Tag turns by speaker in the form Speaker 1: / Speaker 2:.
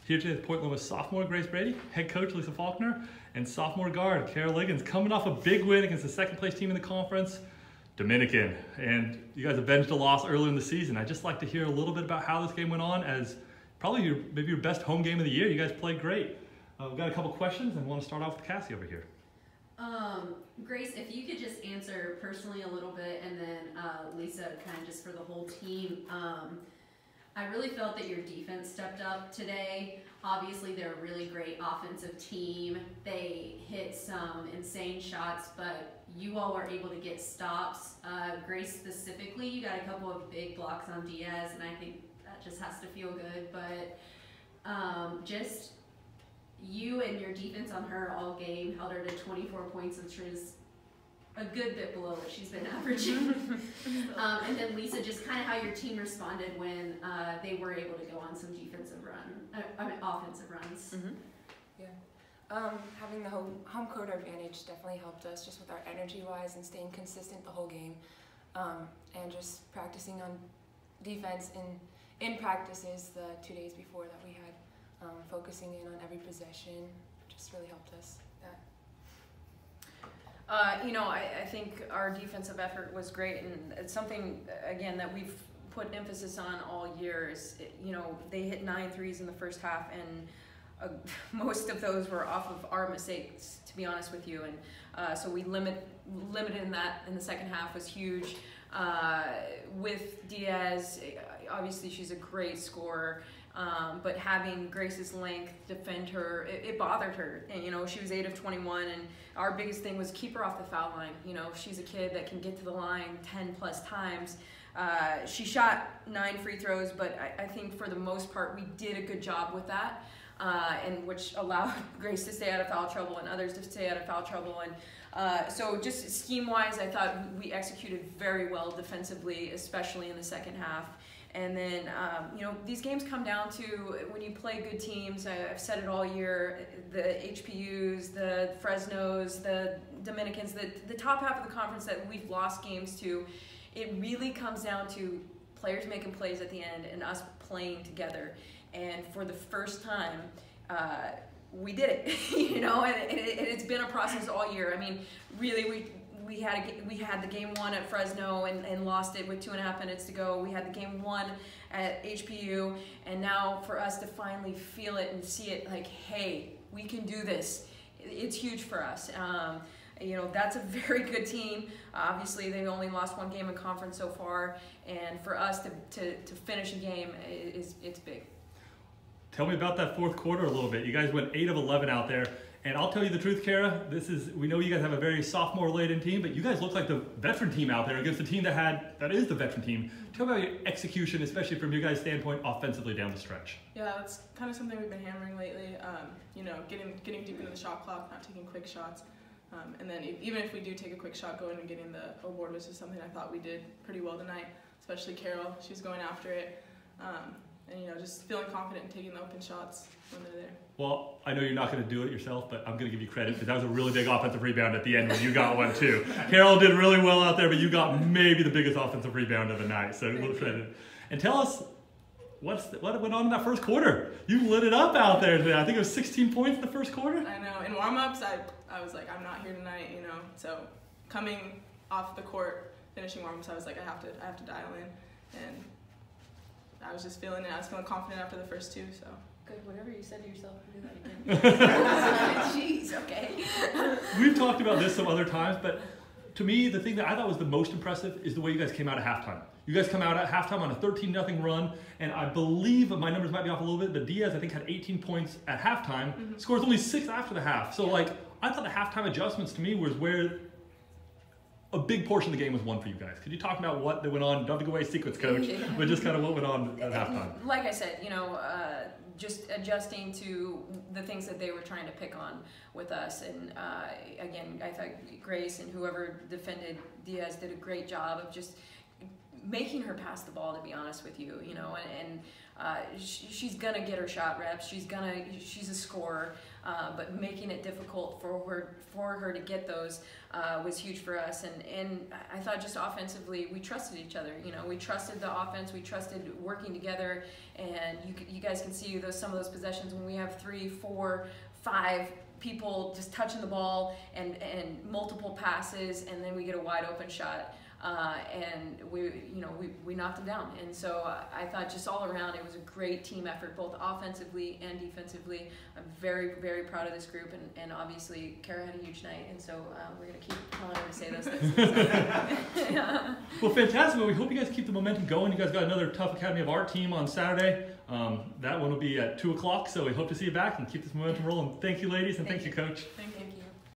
Speaker 1: Here today at Portland with sophomore Grace Brady, head coach Lisa Faulkner, and sophomore guard Kara Liggins, coming off a big win against the second place team in the conference, Dominican. And you guys avenged a loss earlier in the season. I'd just like to hear a little bit about how this game went on, as probably maybe your best home game of the year. You guys played great. We've got a couple questions and want to start off with Cassie over here.
Speaker 2: Grace, if you could just answer personally a little bit, and then Lisa, kind of just for the whole team. I really felt that your defense stepped up today. Obviously, they're a really great offensive team. They hit some insane shots, but you all were able to get stops. Grace specifically, you got a couple of big blocks on Diaz, and I think that just has to feel good. But just you and your defense on her all game held her to 24 points, which is a good bit below what she's been averaging. And then Lisa, just kind of how your team responded when they were able to go on some offensive runs.
Speaker 3: Mm-hmm. Yeah. Having the home court advantage definitely helped us, just with our energy-wise and staying consistent the whole game, and just practicing on defense in practices the 2 days before that we had, focusing in on every possession just really helped us.
Speaker 4: I think our defensive effort was great, and it's something, again, that we've put emphasis on all year is, they hit 9 threes in the first half, and most of those were off of our mistakes, to be honest with you, and so we limited in that in the second half was huge. With Diaz, obviously she's a great scorer, but having Grace's length defend her, it bothered her. And she was 8 of 21, and our biggest thing was keep her off the foul line. She's a kid that can get to the line 10 plus times. She shot 9 free throws, but I think for the most part we did a good job with that, and which allowed Grace to stay out of foul trouble and others to stay out of foul trouble. And so just scheme-wise, I thought we executed very well defensively, especially in the second half. And then, these games come down to when you play good teams. I've said it all year, the HPUs, the Fresnos, the Dominicans, the top half of the conference that we've lost games to, it really comes down to players making plays at the end and us playing together. And for the first time, we did it, and it's been a process all year. I mean, really, we had the game 1 at Fresno and lost it with 2.5 minutes to go. We had the game 1 at HPU, and now for us to finally feel it and see it, like, hey, we can do this. It's huge for us. That's a very good team. Obviously, they only lost 1 game in conference so far, and for us to finish a game it's big.
Speaker 1: Tell me about that fourth quarter a little bit. You guys went 8 of 11 out there. And I'll tell you the truth, Kara, we know you guys have a very sophomore-laden team, but you guys look like the veteran team out there against a team that is the veteran team. Tell me about your execution, especially from your guys' standpoint, offensively down the stretch.
Speaker 5: Yeah, that's kind of something we've been hammering lately. Getting deep into the shot clock, not taking quick shots. And then even if we do take a quick shot, going and getting the award, which is something I thought we did pretty well tonight, especially Carol. She's going after it. And just feeling confident in taking the open shots when they're there.
Speaker 1: Well, I know you're not going to do it yourself, but I'm going to give you credit because that was a really big offensive rebound at the end when you got one too. Carol did really well out there, but you got maybe the biggest offensive rebound of the night, so a little credit. And tell us what went on in that first quarter. You lit it up out there today. I think it was 16 points in the first quarter.
Speaker 5: I know. In warm-ups, I was like, I'm not here tonight, So coming off the court, finishing warm-ups, I was like, I have to dial in, and I was just feeling it. I was feeling confident after the first 2, so.
Speaker 4: Good, whatever you said to yourself, do that again. Jeez, okay.
Speaker 1: We've talked about this some other times, but to me, the thing that I thought was the most impressive is the way you guys came out at halftime. You guys come out at halftime on a 13-0 run, and I believe, my numbers might be off a little bit, but Diaz, I think, had 18 points at halftime, scores only 6 after the half. So, I thought the halftime adjustments to me was where a big portion of the game was won for you guys. Could you talk about what went on? Don't have to go away sequence, coach, but just kind of what went on at halftime.
Speaker 4: Like I said, just adjusting to the things that they were trying to pick on with us. And again, I thought Grace and whoever defended Diaz did a great job of just making her pass the ball, to be honest with you, and she's gonna get her shot reps. She's a scorer, but making it difficult for her to get those was huge for us. And I thought just offensively, we trusted each other. You know, we trusted the offense. We trusted working together. And you guys can see some of those possessions when we have 3, 4, 5 people just touching the ball and multiple passes, and then we get a wide open shot. And we knocked them down. And so I thought just all around it was a great team effort, both offensively and defensively. I'm very, very proud of this group, and obviously Kara had a huge night, and so we're going to keep telling her to say those things. Yeah.
Speaker 1: Well, fantastic. Well, we hope you guys keep the momentum going. You guys got another tough Academy of Art team on Saturday. That one will be at 2 o'clock, so we hope to see you back and keep this momentum rolling. Thank you, ladies, and thank you, Coach.
Speaker 5: Thank you.